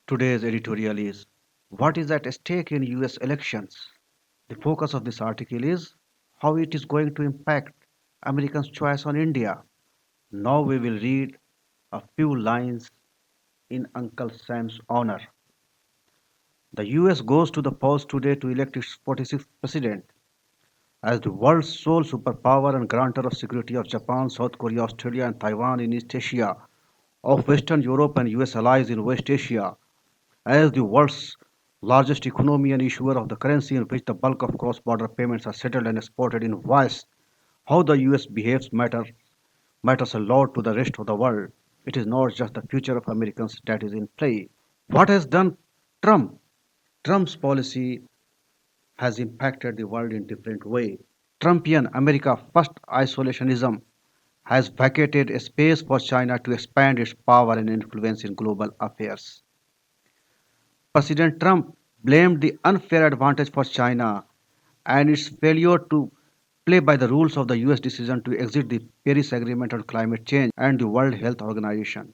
Today's editorial is what is at stake in US elections? The focus of this article is how it is going to impact Americans' choice on India. Now we will read a few lines in Uncle Sam's honor. The US goes to the polls today to elect its 46th president. As the world's sole superpower and grantor of security of Japan, South Korea, Australia, and Taiwan in East Asia, of Western Europe and US allies in West Asia, as the world's largest economy and issuer of the currency in which the bulk of cross-border payments are settled and exported in West, how the US behaves matters a lot to the rest of the world. It is not just the future of Americans that is in play. What has done Trump? Trump's policy has impacted the world in different ways. Trumpian America First isolationism has vacated a space for China to expand its power and influence in global affairs. President Trump blamed the unfair advantage for China and its failure to play by the rules of the US decision to exit the Paris Agreement on climate change and the World Health Organization.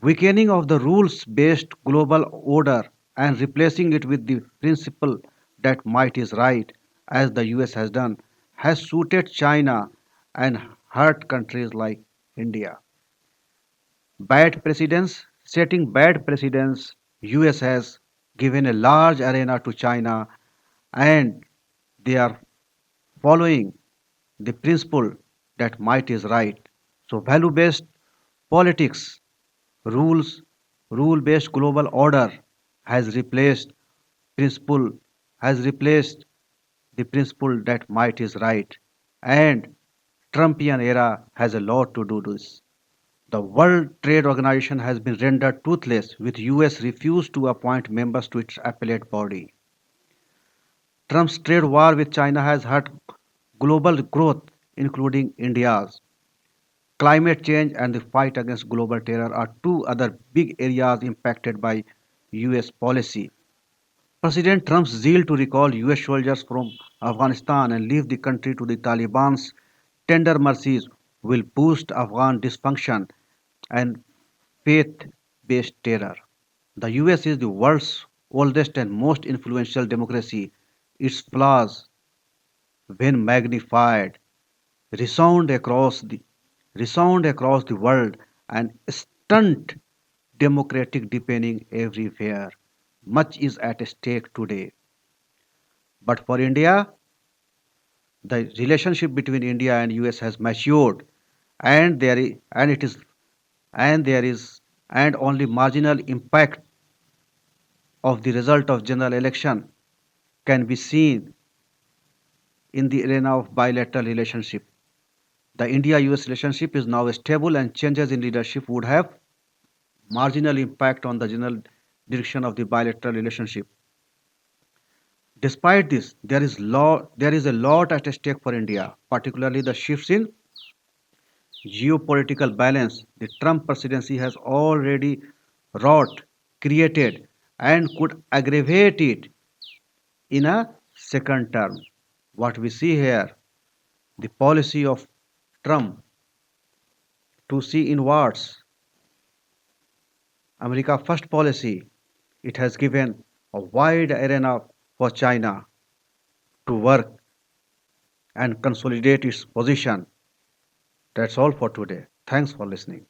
Weakening of the rules based global order and replacing it with the principle that might is right, as the US has done, has suited China and hurt countries like India. Bad precedents, setting bad precedents, US has given a large arena to China and they are following the principle that might is right. So value based politics, rules, rule based global order has replaced principle has replaced the principle that might is right, and Trumpian era has a lot to do this. The World Trade Organization has been rendered toothless with US refused to appoint members to its appellate body. Trump's trade war with China has hurt global growth, including India's. Climate change and the fight against global terror are two other big areas impacted by US policy. President Trump's zeal to recall US soldiers from Afghanistan and leave the country to the Taliban's tender mercies will boost Afghan dysfunction and faith based terror. The US is the world's oldest and most influential democracy. Its flaws, when magnified, resound across the resound across the world and stunt democratic deepening everywhere. Much is at stake today. But for India, the relationship between India and US has matured and it is there is and only marginal impact of the result of general election can be seen in the arena of bilateral relationship. The India-US relationship is now stable and changes in leadership would have marginal impact on the general direction of the bilateral relationship. Despite this, there is a lot at stake for India, particularly the shifts in geopolitical balance the Trump presidency has already wrought, created, and could aggravate it in a second term. What we see here, the policy of Trump to see inwards, America First policy, it has given a wide arena for China to work and consolidate its position. That's all for today. Thanks for listening.